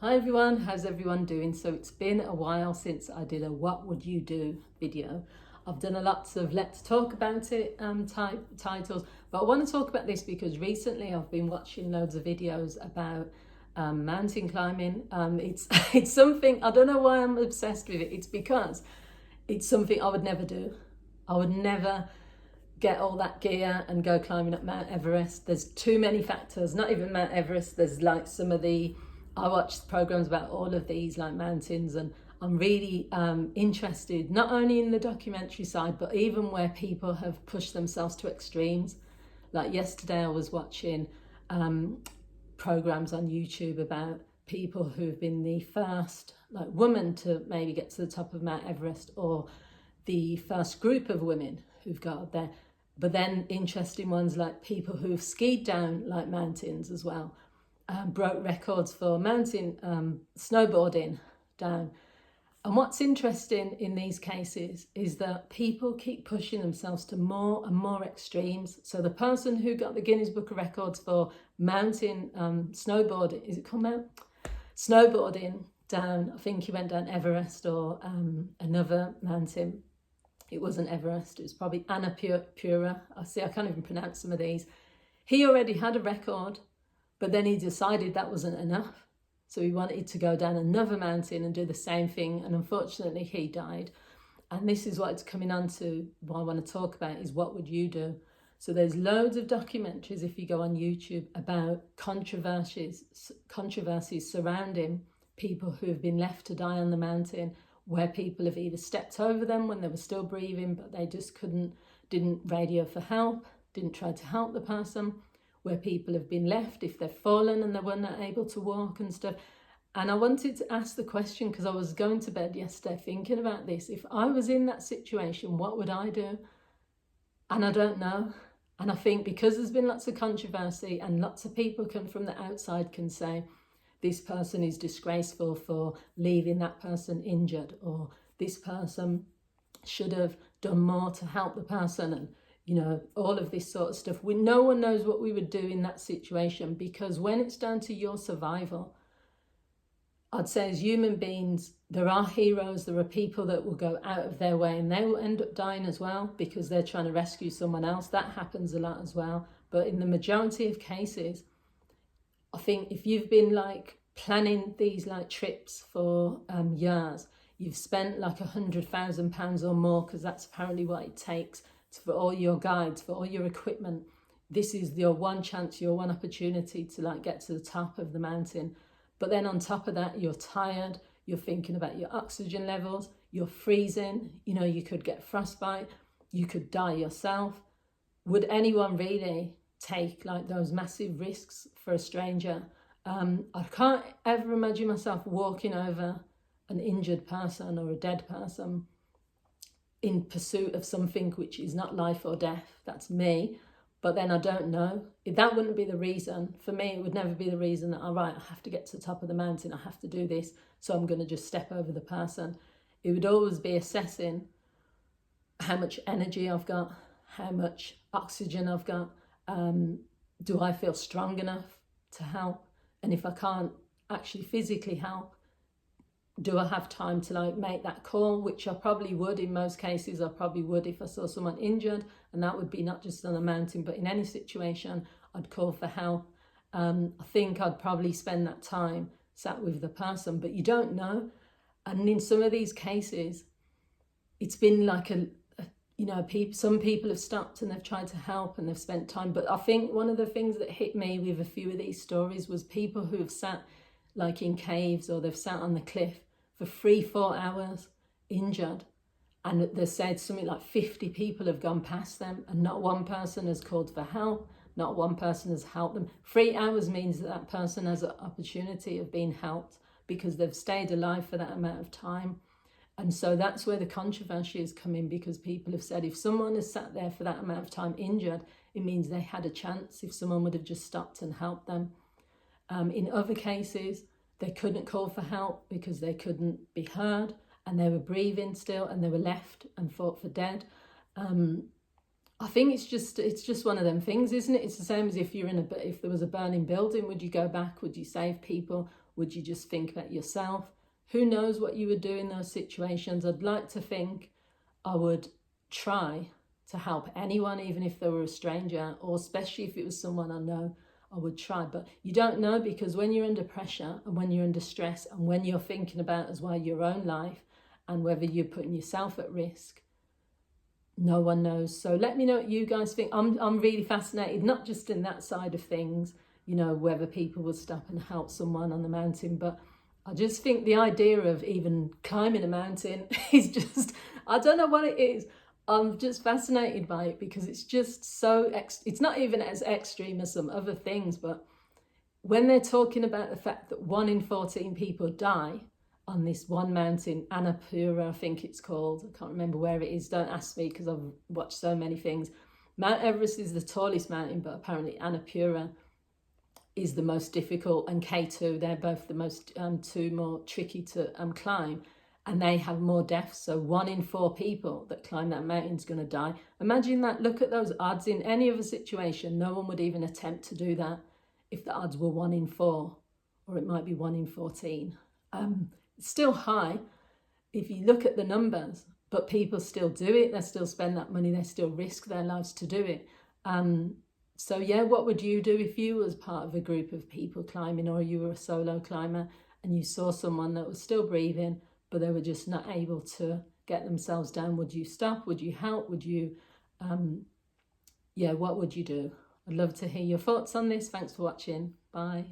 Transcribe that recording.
Hi everyone, how's everyone doing? So it's been a while since I did a what would you do video. I've done a lots of let's talk about it type titles, but I want to talk about this because recently I've been watching loads of videos about mountain climbing. It's it's something, I don't know why I'm obsessed with it. It's because it's something I would never do. I would never get all that gear and go climbing up Mount Everest. There's too many factors, not even Mount Everest. There's like some of the, I watched programs about all of these like mountains, and I'm really interested not only in the documentary side, but even where people have pushed themselves to extremes. Like yesterday I was watching programs on YouTube about people who've been the first like woman to maybe get to the top of Mount Everest, or the first group of women who've got there. But then interesting ones like people who've skied down like mountains as well, broke records for mountain snowboarding down. And what's interesting in these cases is that people keep pushing themselves to more and more extremes. So the person who got the Guinness Book of Records for mountain snowboarding, is it called snowboarding down, I think he went down Everest or another mountain. It wasn't Everest, it was probably Annapurna. I can't even pronounce some of these. He already had a record, but then he decided that wasn't enough. So he wanted to go down another mountain and do the same thing, and unfortunately he died. And this is what it's coming on to, what I want to talk about is what would you do? So there's loads of documentaries, if you go on YouTube, about controversies surrounding people who have been left to die on the mountain, where people have either stepped over them when they were still breathing, but they just didn't radio for help, didn't try to help the person, where people have been left if they've fallen and they were not able to walk and stuff. And I wanted to ask the question because I was going to bed yesterday thinking about this. If I was in that situation, what would I do? And I don't know. And I think because there's been lots of controversy and lots of people from the outside can say, this person is disgraceful for leaving that person injured, or this person should have done more to help the person, and you know, all of this sort of stuff. No one knows what we would do in that situation, because when it's down to your survival, I'd say as human beings, there are heroes, there are people that will go out of their way and they will end up dying as well because they're trying to rescue someone else. That happens a lot as well. But in the majority of cases, I think if you've been like planning these like trips for years, you've spent like £100,000 or more, because that's apparently what it takes for all your guides, for all your equipment. This is your one chance, your one opportunity to like get to the top of the mountain. But then on top of that, you're tired, you're thinking about your oxygen levels, you're freezing, you know, you could get frostbite, you could die yourself. Would anyone really take like those massive risks for a stranger? I can't ever imagine myself walking over an injured person or a dead person in pursuit of something which is not life or death. That's me. But then I don't know. That wouldn't be the reason. For me, it would never be the reason that, all right, I have to get to the top of the mountain, I have to do this, so I'm going to just step over the person. It would always be assessing how much energy I've got, how much oxygen I've got. Do I feel strong enough to help? And if I can't actually physically help, do I have time to like make that call? Which I probably would in most cases. I probably would if I saw someone injured, and that would be not just on a mountain, but in any situation, I'd call for help. I think I'd probably spend that time sat with the person, but you don't know. And in some of these cases, it's been like some people have stopped and they've tried to help and they've spent time. But I think one of the things that hit me with a few of these stories was people who have sat like in caves, or they've sat on the cliff for 3-4 hours injured, and they said something like 50 people have gone past them and not one person has called for help, not one person has helped them. 3 hours means that that person has an opportunity of being helped because they've stayed alive for that amount of time. And so that's where the controversy is coming, because people have said if someone has sat there for that amount of time injured, it means they had a chance if someone would have just stopped and helped them. In other cases, they couldn't call for help because they couldn't be heard and they were breathing still and they were left and thought for dead. I think it's just one of them things, isn't it? It's the same as if there was a burning building. Would you go back? Would you save people? Would you just think about yourself? Who knows what you would do in those situations? I'd like to think I would try to help anyone, even if they were a stranger, or especially if it was someone I know, I would try. But you don't know, because when you're under pressure and when you're under stress and when you're thinking about as well your own life and whether you're putting yourself at risk, no one knows. So let me know what you guys think. I'm really fascinated, not just in that side of things, you know, whether people would stop and help someone on the mountain, but I just think the idea of even climbing a mountain is just, I don't know what it is. I'm just fascinated by it because it's just so, it's not even as extreme as some other things, but when they're talking about the fact that 1 in 14 people die on this one mountain, Annapurna, I think it's called, I can't remember where it is, don't ask me because I've watched so many things. Mount Everest is the tallest mountain, but apparently Annapurna is the most difficult, and K2, they're both the most two more tricky to climb, and they have more deaths. So 1 in 4 people that climb that mountain is going to die. Imagine that. Look at those odds. In any other situation, no one would even attempt to do that if the odds were 1 in 4, or it might be 1 in 14. It's still high if you look at the numbers, but people still do it. They still spend that money. They still risk their lives to do it. So yeah, what would you do if you was part of a group of people climbing, or you were a solo climber and you saw someone that was still breathing, but they were just not able to get themselves down? Would you stop? Would you help? Would you, yeah, what would you do? I'd love to hear your thoughts on this. Thanks for watching. Bye.